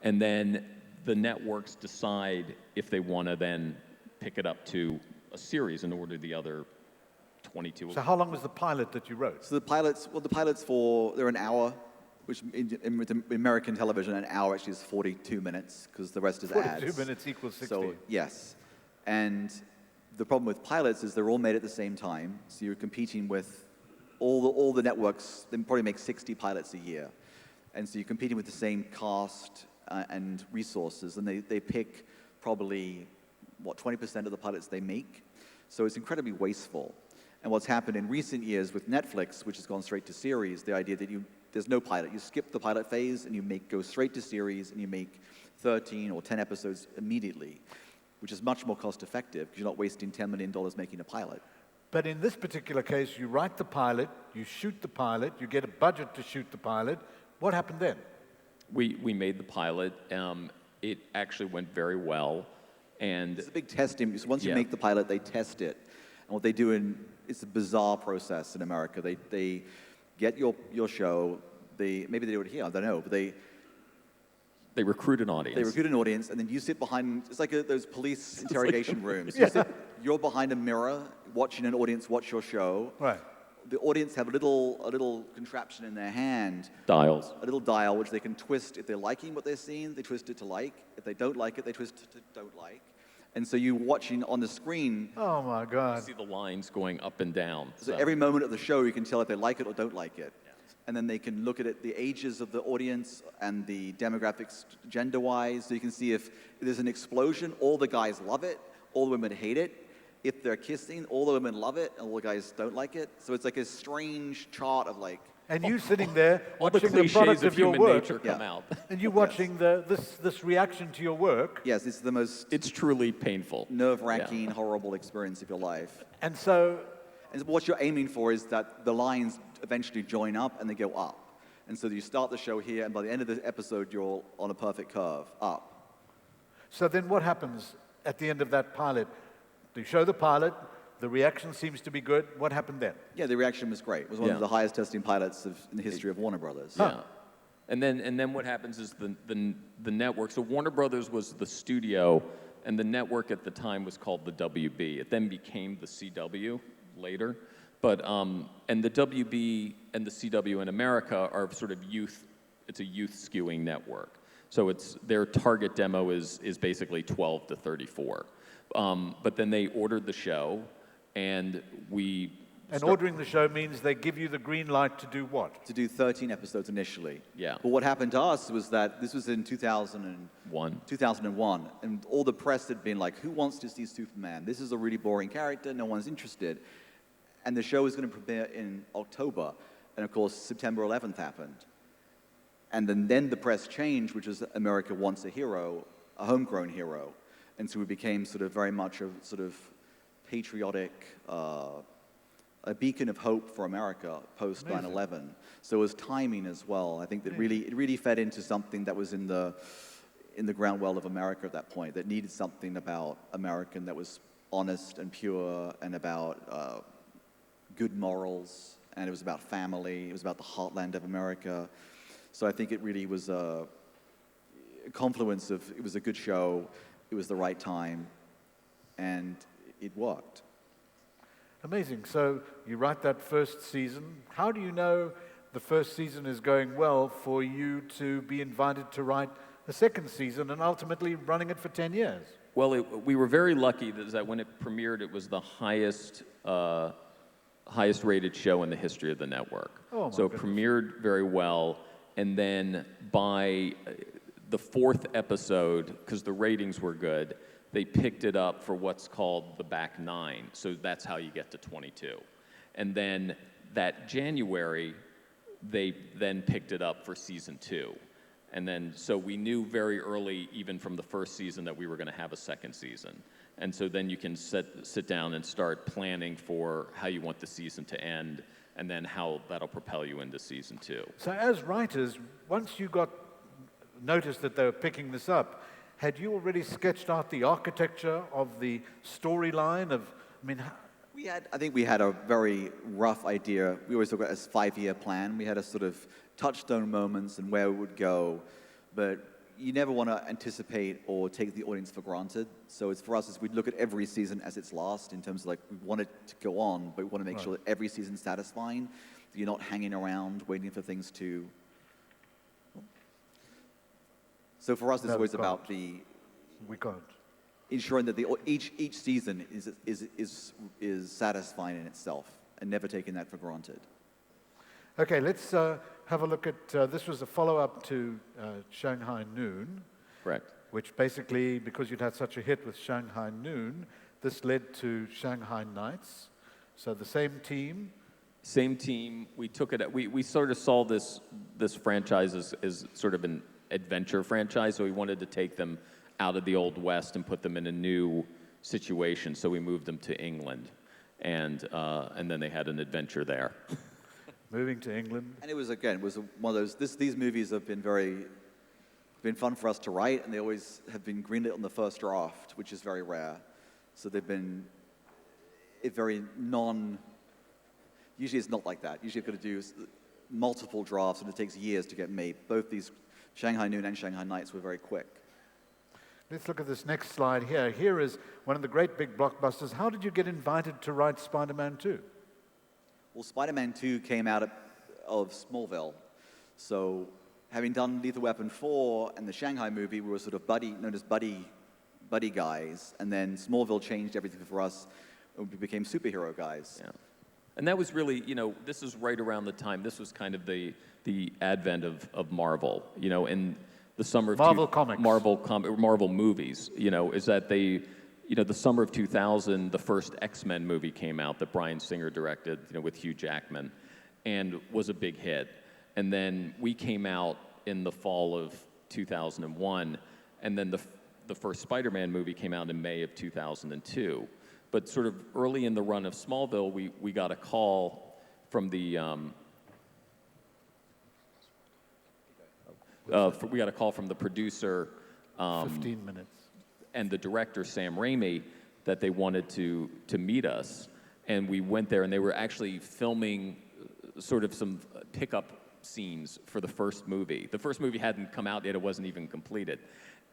And then the networks decide if they want to then pick it up to a series and order the other 22. So how long was the pilot that you wrote? So the pilots, they're an hour, which in American television, an hour actually is 42 minutes, because the rest is 42 ads. minutes equals 60. So, yes. And the problem with pilots is they're all made at the same time, so you're competing with all the networks. They probably make 60 pilots a year. And so you're competing with the same cast and resources, and they pick probably, 20% of the pilots they make. So it's incredibly wasteful. And what's happened in recent years with Netflix, which has gone straight to series, the idea that there's no pilot. You skip the pilot phase and you go straight to series, and you make 13 or 10 episodes immediately, which is much more cost effective because you're not wasting $10 million making a pilot. But in this particular case, you write the pilot, you shoot the pilot, you get a budget to shoot the pilot. What happened then? We made the pilot. It actually went very well. And it's a big testing. So once you make the pilot, they test it. And what they do it's a bizarre process in America. They get your show. Maybe they do it here, I don't know. But they recruit an audience. They recruit an audience, and then you sit behind, it's like those police interrogation rooms. You're behind a mirror watching an audience watch your show. Right. The audience have a little contraption in their hand. Dials. A little dial, which they can twist. If they're liking what they're seeing, they twist it to like. If they don't like it, they twist it to don't like. And so you're watching on the screen. Oh, my God. You see the lines going up and down. So every moment of the show, you can tell if they like it or don't like it. And then they can look at it, the ages of the audience and the demographics gender-wise. So you can see if there's an explosion, all the guys love it, all the women hate it. If they're kissing, all the women love it, and all the guys don't like it. So it's like a strange chart of like... And you sitting there all the watching the product of your human work. nature come out. And you watching this reaction to your work. Yes, it's the most... It's truly painful. Nerve-wracking, horrible experience of your life. And so... And what you're aiming for is that the lines eventually join up and they go up. And so you start the show here, and by the end of the episode, you're on a perfect curve, up. So then what happens at the end of that pilot? You show the pilot, the reaction seems to be good. What happened then? Yeah, the reaction was great. It was one of the highest testing pilots in the history of Warner Brothers. Yeah. And then what happens is the network, so Warner Brothers was the studio, and the network at the time was called the WB. It then became the CW later. But, and the WB and the CW in America are sort of it's a youth skewing network. So their target demo is basically 12 to 34. But then they ordered the show, and ordering the show means they give you the green light to do what? To do 13 episodes initially. Yeah. But what happened to us was that this was in 2001, and all the press had been like, who wants to see Superman? This is a really boring character, no one's interested. And the show was going to premiere in October, and of course, September 11th happened. And then the press changed, which is America wants a hero, a homegrown hero. And so we became sort of very much a sort of patriotic, a beacon of hope for America post 9/11. So it was timing as well. I think that it really fed into something that was in the ground-well of America at that point, that needed something about American that was honest and pure and about good morals, and it was about family. It was about the heartland of America. So I think it really was a confluence of, it was a good show, it was the right time, and it worked. Amazing. So you write that first season. How do you know the first season is going well for you to be invited to write the second season and ultimately running it for 10 years? Well, we were very lucky that when it premiered, it was the highest rated show in the history of the network. Oh, so it premiered very well, and then by the fourth episode, because the ratings were good, they picked it up for what's called the back nine. So that's how you get to 22. And then that January, they then picked it up for season 2. And then, so we knew very early, even from the first season, that we were going to have a second season. And so then you can sit down and start planning for how you want the season to end, and then how that'll propel you into season 2. So as writers, once you got notice that they were picking this up, had you already sketched out the architecture of the storyline of, I think we had a very rough idea. We always talk about a 5-year plan. We had a sort of touchstone moments and where it would go. But you never want to anticipate or take the audience for granted. So it's for us is we look at every season as its last in terms of like we want it to go on, but we want to make sure that every season's satisfying. That you're not hanging around waiting for things to. So for us, it's No, always we about can't. We can't. ensuring that each season is satisfying in itself and never taking that for granted. Okay, let's have a look at, this was a follow-up to Shanghai Noon, Correct. which basically, because you'd had such a hit with Shanghai Noon, this led to Shanghai Nights. So the same team. Same team. We took it. We sort of saw this franchise as sort of an adventure franchise, so we wanted to take them out of the Old West and put them in a new situation. So we moved them to England, and then they had an adventure there. Moving to England. And it was one of those. These movies have been fun for us to write, and they always have been greenlit on the first draft, which is very rare. So they've been Usually it's not like that. Usually you've got to do multiple drafts, and it takes years to get made. Both these Shanghai Noon and Shanghai Nights were very quick. Let's look at this next slide here. Here is one of the great big blockbusters. How did you get invited to write Spider-Man 2? Well, Spider-Man 2 came out of Smallville. So having done Lethal Weapon 4 and the Shanghai movie, we were sort of known as buddy guys. And then Smallville changed everything for us, and we became superhero guys. Yeah. And that was really, this was right around the time. This was kind of the advent of Marvel, in the summer of Marvel Comics. Marvel movies, is that they, the summer of 2000, the first X-Men movie came out that Bryan Singer directed, with Hugh Jackman, and was a big hit. And then we came out in the fall of 2001, and then the first Spider-Man movie came out in May of 2002. But sort of early in the run of Smallville, we got a call from the producer 15 minutes. and the director Sam Raimi that they wanted to meet us, and we went there, and they were actually filming sort of some pickup scenes for the first movie. The first movie hadn't come out yet; it wasn't even completed,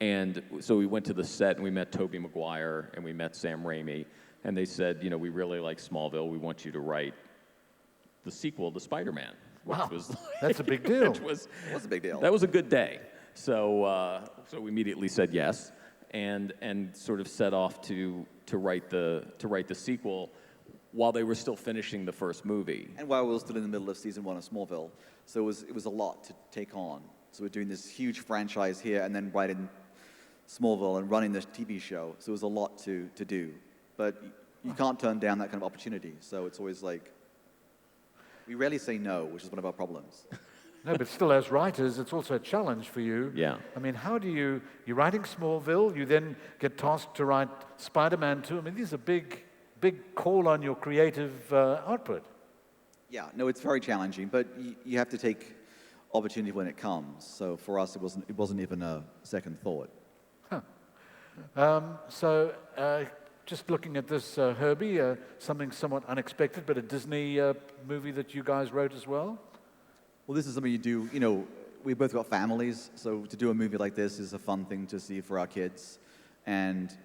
and so we went to the set and we met Tobey Maguire and we met Sam Raimi. And they said, we really like Smallville. We want you to write the sequel to Spider-Man. Wow, was that's a big deal. It was a big deal. That was a good day. So we immediately said yes, and sort of set off to write the sequel while they were still finishing the first movie. And while we were still in the middle of season 1 of Smallville, so it was a lot to take on. So we're doing this huge franchise here, and then writing Smallville and running this TV show. So it was a lot to do. But you can't turn down that kind of opportunity. So it's always like, we rarely say no, which is one of our problems. No, but still, as writers, it's also a challenge for you. Yeah. I mean, how do you're writing Smallville, you then get tasked to write Spider-Man 2. I mean, these are big call on your creative output. Yeah, no, it's very challenging, but you have to take opportunity when it comes. So for us, it wasn't even a second thought. Just looking at this, Herbie, something somewhat unexpected, but a Disney movie that you guys wrote as well? Well, this is something you do, we both got families, so to do a movie like this is a fun thing to see for our kids. And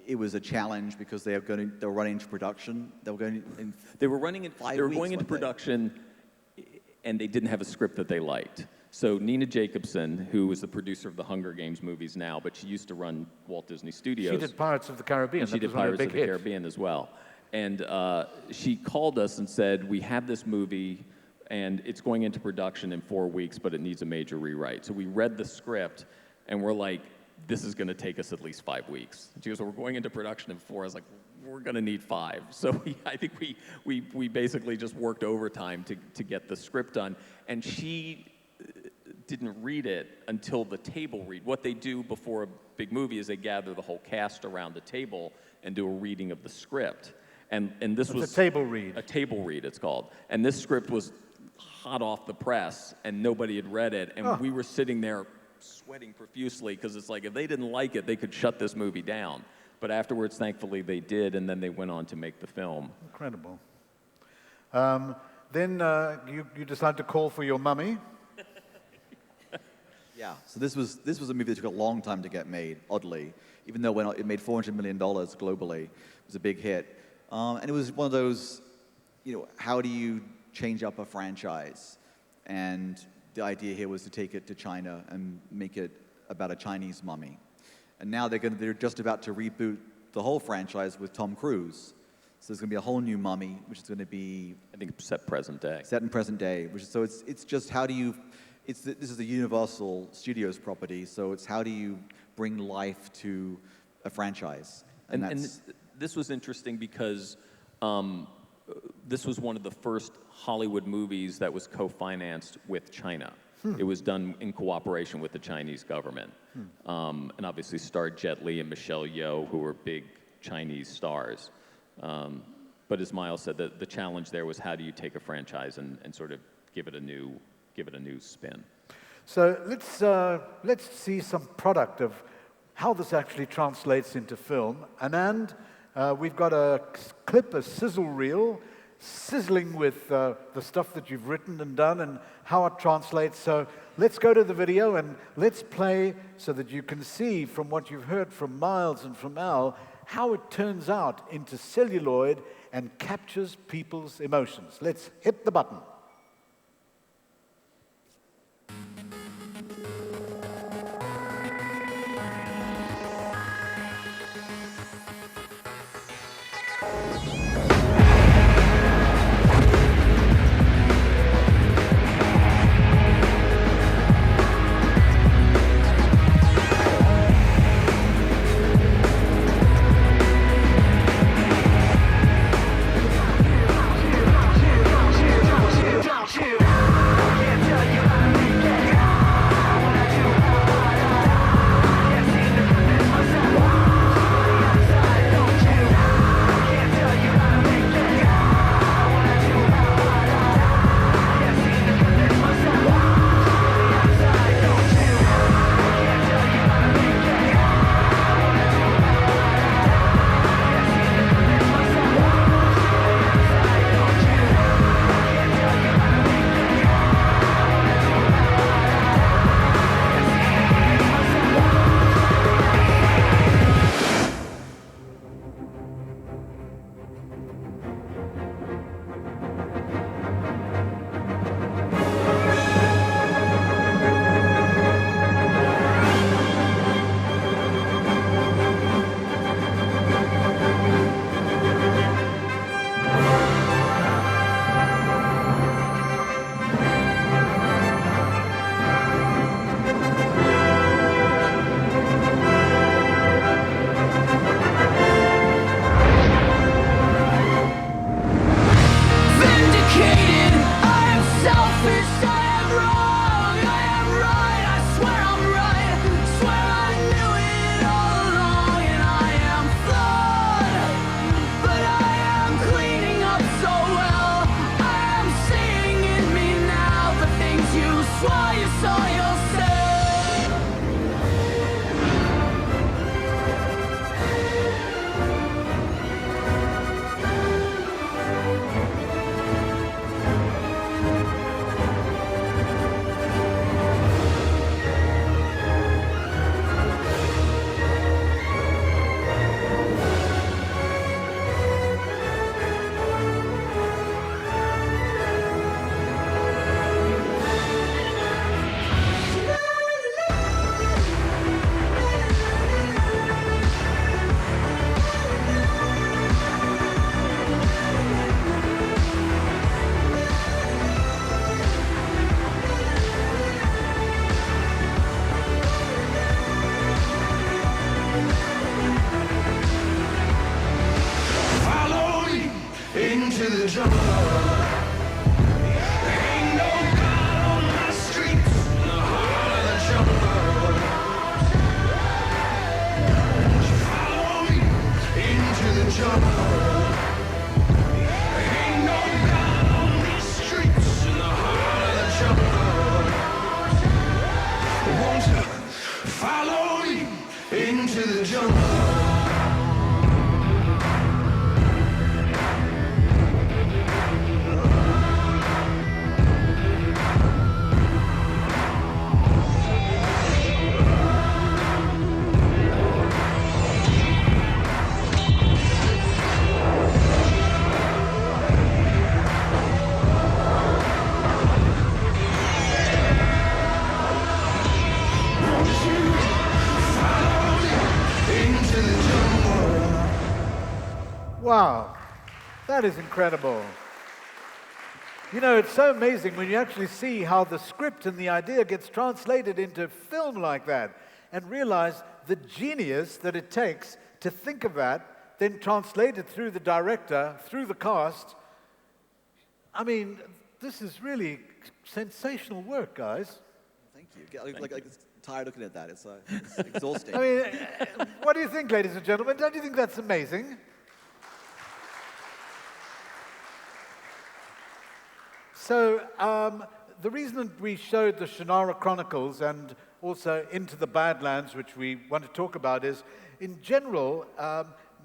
it was a challenge because they were running into production. They were going into production, and they didn't have a script that they liked. So Nina Jacobson, who is the producer of the Hunger Games movies now, but she used to run Walt Disney Studios. She did Pirates of the Caribbean. She did Pirates of the Caribbean as well. And she called us and said, we have this movie, and it's going into production in 4 weeks, but it needs a major rewrite. So we read the script, and we're like, this is going to take us at least 5 weeks. She goes, well, we're going into production in 4. I was like, we're going to need 5. So I think we basically just worked overtime to get the script done. And she didn't read it until the table read. What they do before a big movie is they gather the whole cast around the table and do a reading of the script. And this was a table read. A table read, it's called. And this script was hot off the press, and nobody had read it. And we were sitting there sweating profusely because it's like if they didn't like it, they could shut this movie down. But afterwards, thankfully, they did, and then they went on to make the film. Incredible. Then you decided to call for your mummy. Yeah, so this was a movie that took a long time to get made, oddly, even though when it made $400 million globally. It was a big hit. And it was one of those, how do you change up a franchise? And the idea here was to take it to China and make it about a Chinese mummy. And now they're just about to reboot the whole franchise with Tom Cruise. So there's going to be a whole new mummy, which is going to be... I think set present day. Set in present day. So it's just how do you... this is a Universal Studios property, so it's how do you bring life to a franchise? And this was interesting because this was one of the first Hollywood movies that was co-financed with China. It was done in cooperation with the Chinese government. And obviously starred Jet Li and Michelle Yeoh, who were big Chinese stars. But as Miles said, the challenge there was how do you take a franchise and sort of give it a new spin. So let's see some product of how this actually translates into film. Anand, we've got a clip, a sizzle reel, sizzling with the stuff that you've written and done and how it translates. So let's go to the video and let's play so that you can see from what you've heard from Miles and from Al how it turns out into celluloid and captures people's emotions. Let's hit the button. Wow, that is incredible. You know, it's so amazing when you actually see how the script and the idea gets translated into film like that and realize the genius that it takes to think of that, then translate it through the director, through the cast. I mean, this is really sensational work, guys. Thank you. Like tired looking at that. It's exhausting. I mean, what do you think, ladies and gentlemen? Don't you think that's amazing? So, the reason that we showed the Shannara Chronicles and also Into the Badlands, which we want to talk about, is in general,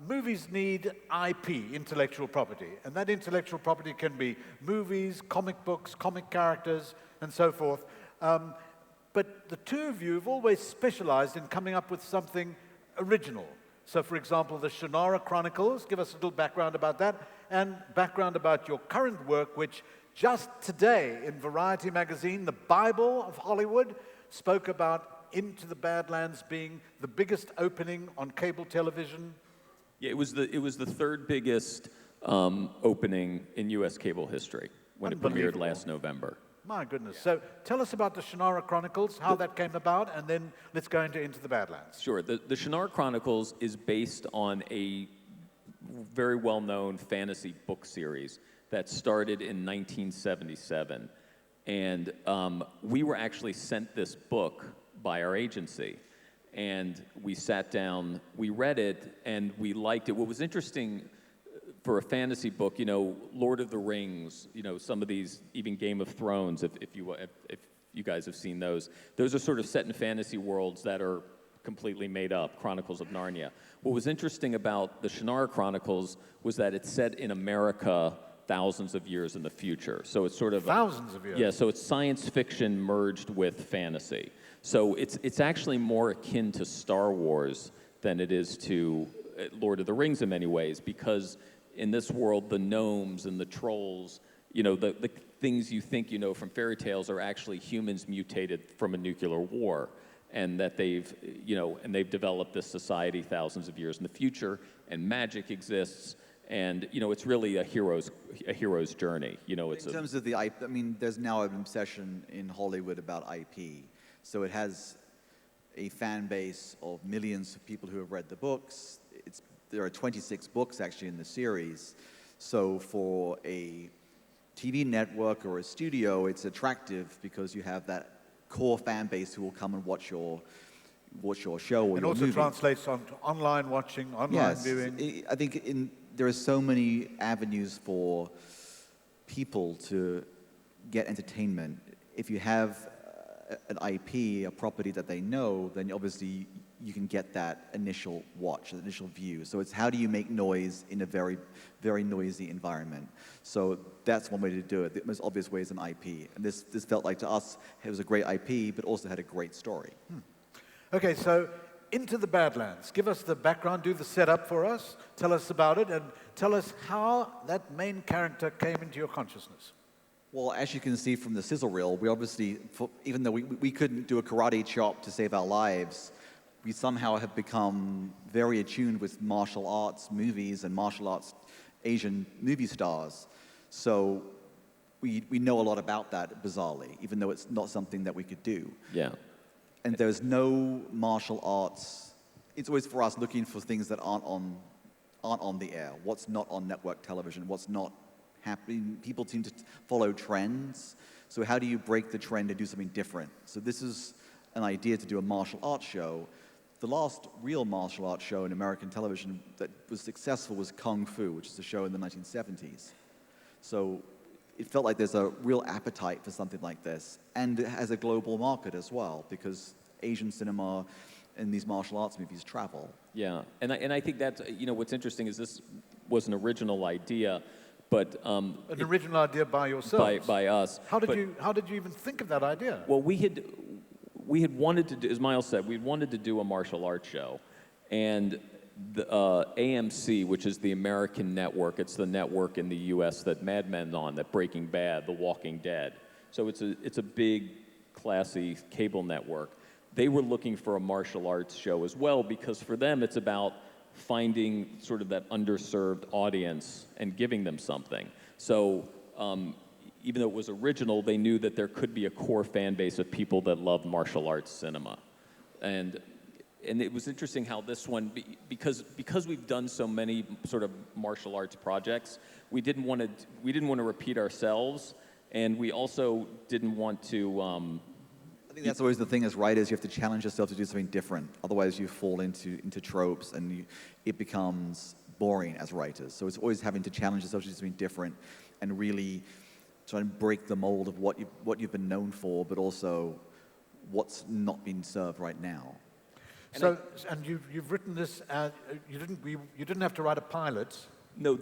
movies need IP, intellectual property. And that intellectual property can be movies, comic books, comic characters, and so forth. But the two of you have always specialized in coming up with something original. So, for example, the Shannara Chronicles, give us a little background about that, and background about your current work, which just today in Variety magazine, the Bible of Hollywood, spoke about Into the Badlands being the biggest opening on cable television. Yeah, it was the third biggest opening in U.S. cable history when it premiered last November. My goodness. So tell us about the Shannara Chronicles, how that came about, and then let's go into the Badlands. Sure. The Shannara Chronicles is based on a very well-known fantasy book series that started in 1977. And we were actually sent this book by our agency. And we sat down, we read it, and we liked it. What was interesting for a fantasy book, you know, Lord of the Rings, you know, some of these, even Game of Thrones, if you guys have seen those are sort of set in fantasy worlds that are completely made up, Chronicles of Narnia. What was interesting about the Shannara Chronicles was that it's set in America thousands of years in the future. So it's sort of thousands of years. Yeah, so it's science fiction merged with fantasy. So it's actually more akin to Star Wars than it is to Lord of the Rings in many ways, because in this world, the gnomes and the trolls, you know, the things you think you know from fairy tales are actually humans mutated from a nuclear war, and that they've developed this society thousands of years in the future, and magic exists. And you know, it's really a hero's journey. You know, in terms of the IP, I mean, there's now an obsession in Hollywood about IP. So it has a fan base of millions of people who have read the books. There are 26 books actually in the series. So for a TV network or a studio, it's attractive because you have that core fan base who will come and watch your show or it your also movie. Translates onto online watching, online viewing. I think there are so many avenues for people to get entertainment. If you have an IP, a property that they know, then obviously you can get that initial watch, the initial view. So it's how do you make noise in a very, very noisy environment. So that's one way to do it. The most obvious way is an IP. And this felt like to us, it was a great IP, but also had a great story. Okay, so Into the Badlands. Give us the background, do the setup for us, tell us about it, and tell us how that main character came into your consciousness. Well, as you can see from the sizzle reel, we obviously, even though we couldn't do a karate chop to save our lives, we somehow have become very attuned with martial arts movies and martial arts Asian movie stars. So we know a lot about that, bizarrely, even though it's not something that we could do. Yeah. And there's no martial arts. It's always for us looking for things that aren't on the air. What's not on network television? What's not happening? People seem to follow trends. So how do you break the trend and do something different? So this is an idea to do a martial arts show. The last real martial arts show in American television that was successful was Kung Fu, which is a show in the 1970s. So it felt like there's a real appetite for something like this. And it has a global market as well, because Asian cinema and these martial arts movies travel. Yeah, and I think that's, you know, what's interesting is this was an original idea, but an original idea by yourselves. By us. How did you even think of that idea? Well, we had wanted to do, as Miles said, we wanted to do a martial arts show, and the AMC, which is the American network, it's the network in the U.S. that Mad Men's on, that Breaking Bad, The Walking Dead. So it's a big, classy cable network. They were looking for a martial arts show as well, because for them it's about finding sort of that underserved audience and giving them something. So even though it was original, they knew that there could be a core fan base of people that loved martial arts cinema. And it was interesting how this one, because we've done so many sort of martial arts projects, we didn't want to repeat ourselves, and we also didn't want to. I think that's always the thing as writers. You have to challenge yourself to do something different. Otherwise, you fall into tropes, and it becomes boring as writers. So it's always having to challenge yourself to do something different, and really try and break the mold of what you've been known for, but also what's not being served right now. And you've written this. You didn't have to write a pilot. No,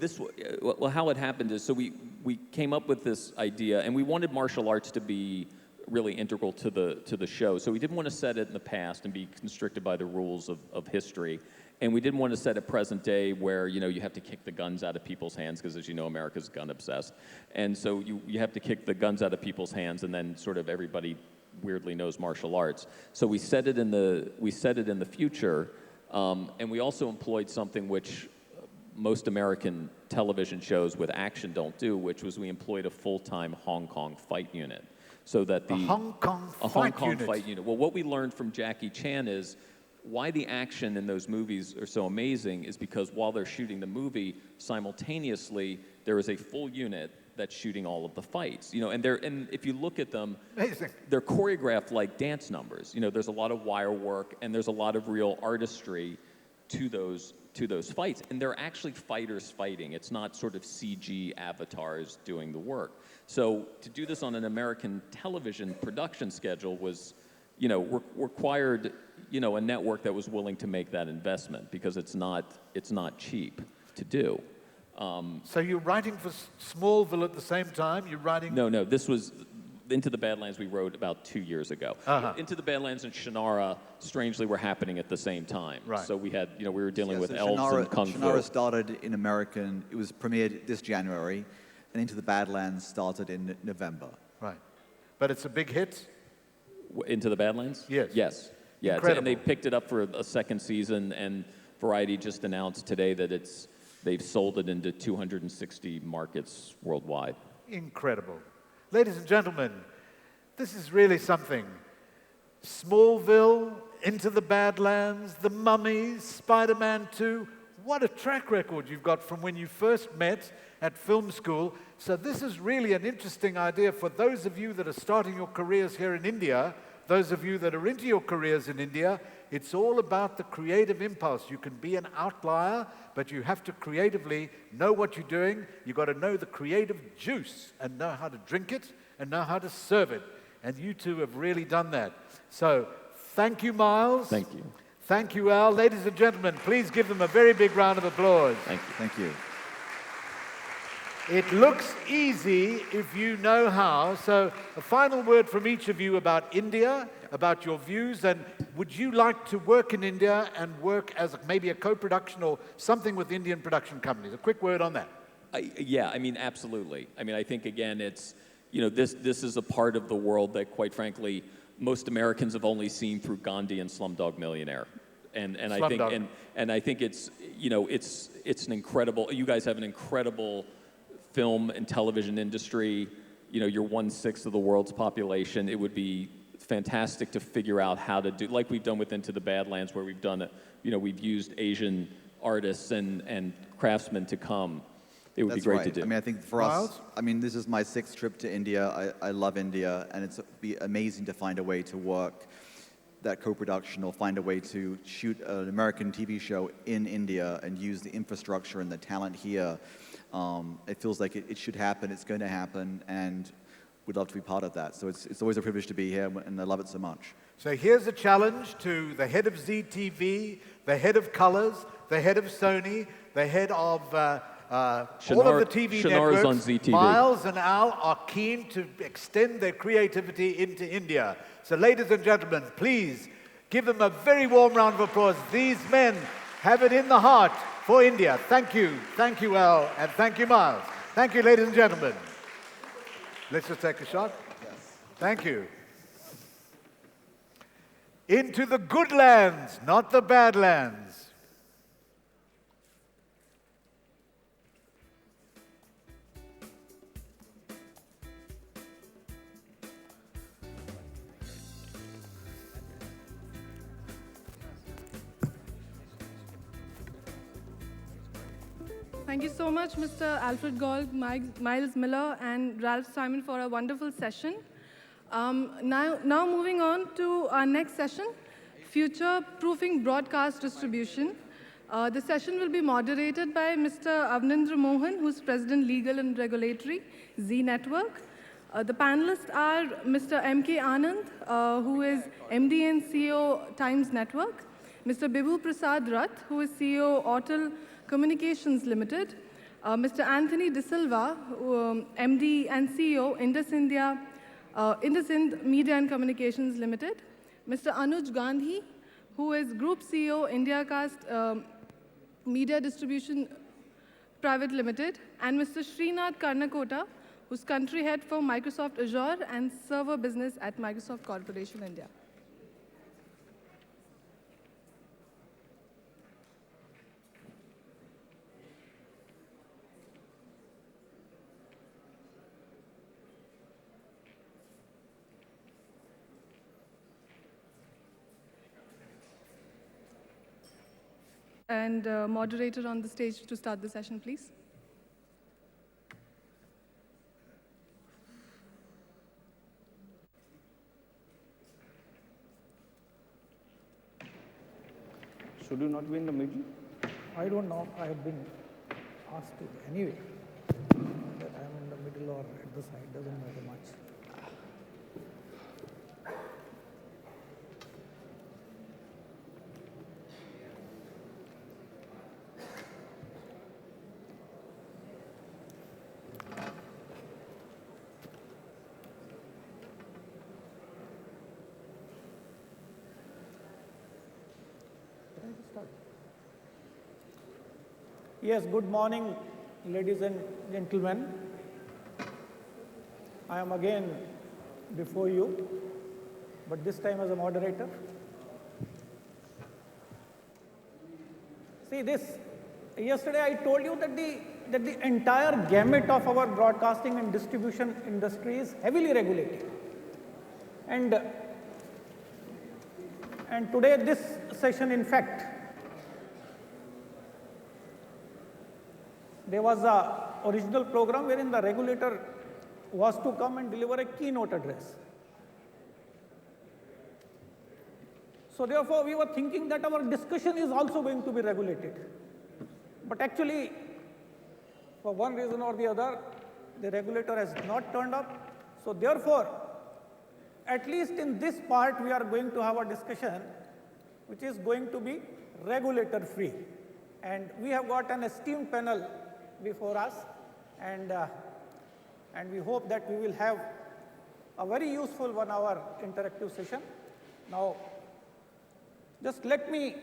well, how it happened is, so we came up with this idea, and we wanted martial arts to be really integral to the show. So we didn't want to set it in the past and be constricted by the rules of history. And we didn't want to set it present day where, you have to kick the guns out of people's hands, because as you know, America's gun obsessed. And so you have to kick the guns out of people's hands, and then sort of everybody weirdly knows martial arts. So we set it in the future, and we also employed something which most American television shows with action don't do, which was we employed a full-time Hong Kong fight unit. So that a Hong Kong fight unit. Well, what we learned from Jackie Chan is why the action in those movies are so amazing is because while they're shooting the movie, simultaneously there is a full unit that's shooting all of the fights. And if you look at them, amazing. They're choreographed like dance numbers. There's a lot of wire work, and there's a lot of real artistry to those fights, and they're actually fighters fighting. It's not sort of CG avatars doing the work. So to do this on an American television production schedule was, required, a network that was willing to make that investment, because it's not cheap to do. So you're writing for Smallville at the same time? You're writing? No. This was Into the Badlands. We wrote about 2 years ago. Uh-huh. Into the Badlands and Shannara, strangely, were happening at the same time. Right. So we had, we were dealing with so elves and kung fu. Shannara started in American. It was premiered this January, and Into the Badlands started in November. Right. But it's a big hit? Into the Badlands? Yes. Yes. Yeah, and they picked it up for a second season, and Variety just announced today that they've sold it into 260 markets worldwide. Incredible. Ladies and gentlemen, this is really something. Smallville, Into the Badlands, The Mummy, Spider-Man 2. What a track record you've got from when you first met at film school. So this is really an interesting idea for those of you that are starting your careers here in India, those of you that are into your careers in India. It's all about the creative impulse. You can be an outlier, but you have to creatively know what you're doing. You've got to know the creative juice and know how to drink it and know how to serve it. And you two have really done that. So thank you, Miles. Thank you. Thank you, Al. Ladies and gentlemen, please give them a very big round of applause. Thank you. Thank you. It looks easy if you know how. So a final word from each of you about India, about your views, and would you like to work in India and work as maybe a co-production or something with Indian production companies? A quick word on that. Yeah, absolutely. I think, again, it's, this is a part of the world that, quite frankly, most Americans have only seen through Gandhi and Slumdog Millionaire. And I think it's, it's an incredible, you guys have an incredible film and television industry. You're 1/6 of the world's population. It would be fantastic to figure out how to do, like we've done with Into the Badlands, where we've done it, we've used Asian artists and craftsmen to come. It would be great to do. I think for us, this is my 6th trip to India. I love India, and it'd be amazing to find a way to work that co-production or find a way to shoot an American TV show in India and use the infrastructure and the talent here. It feels like it should happen, it's going to happen, and we'd love to be part of that. So it's always a privilege to be here, and I love it so much. So here's a challenge to the head of ZTV, the head of Colors, the head of Sony, the head of all of the TV Shannara's networks. on ZTV. Miles and Al are keen to extend their creativity into India. So ladies and gentlemen, please give them a very warm round of applause. These men have it in the heart for India. Thank you, Al, and thank you, Miles. Thank you, ladies and gentlemen. Let's just take a shot. Yes. Thank you. Into the good lands, not the bad lands. Thank you so much, Mr. Alfred Gold, Miles Miller, and Ralph Simon for a wonderful session. Now moving on to our next session, Future-Proofing Broadcast Distribution. The session will be moderated by Mr. Avnindra Mohan, who's President Legal and Regulatory, Z Network. The panelists are Mr. M.K. Anand, who is MD and CEO Times Network, Mr. Bibhu Prasad Rath, who is CEO Autel Communications Limited, Mr. Anthony De Silva, MD and CEO Indus Ind Media and Communications Limited, Mr. Anuj Gandhi, who is Group CEO Indiacast Media Distribution Private Limited, and Mr. Srinath Karnakota, who's country head for Microsoft Azure and server business at Microsoft Corporation India. And moderator on the stage to start the session, please. Should you not be in the middle? I don't know. I have been asked to. Anyway, that I am in the middle or at the side doesn't matter much. Yes, good morning, ladies and gentlemen. I am again before you, but this time as a moderator. See this, yesterday I told you that the entire gamut of our broadcasting and distribution industry is heavily regulated. And today this session, in fact, there was a original program wherein the regulator was to come and deliver a keynote address. So therefore, we were thinking that our discussion is also going to be regulated. But actually, for one reason or the other, the regulator has not turned up. So therefore, at least in this part, we are going to have a discussion which is going to be regulator-free. And we have got an esteemed panel before us, and we hope that we will have a very useful 1 hour interactive session. Now, just let me,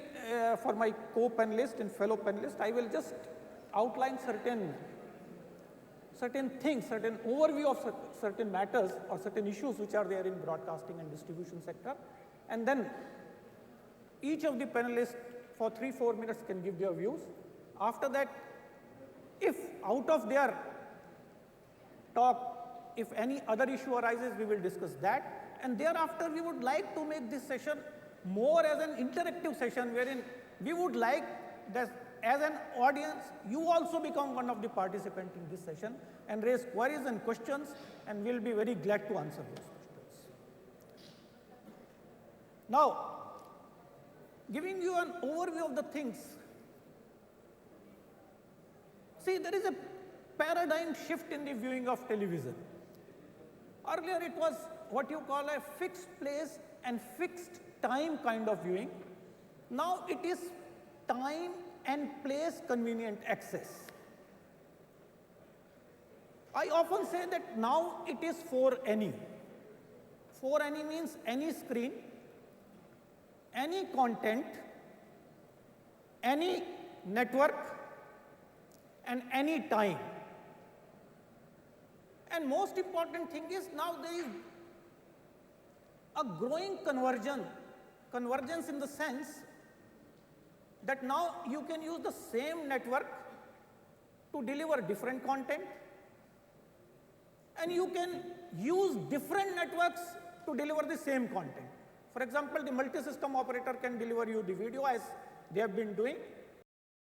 for my co-panelist and fellow panelist, I will just outline certain things, certain overview of certain matters or certain issues which are there in broadcasting and distribution sector, and then each of the panelists for 3-4 minutes can give their views. After that, if out of their talk, if any other issue arises, we will discuss that. And thereafter, we would like to make this session more as an interactive session, wherein we would like that as an audience, you also become one of the participants in this session and raise queries and questions, and we'll be very glad to answer those questions. Now, giving you an overview of the things. See, there is a paradigm shift in the viewing of television. Earlier, it was what you call a fixed place and fixed time kind of viewing. Now, it is time and place convenient access. I often say that now it is for any. For any means any screen, any content, any network, and any time. And most important thing is now there is a growing convergence in the sense that now you can use the same network to deliver different content, and you can use different networks to deliver the same content. For example, the multi-system operator can deliver you the video as they have been doing,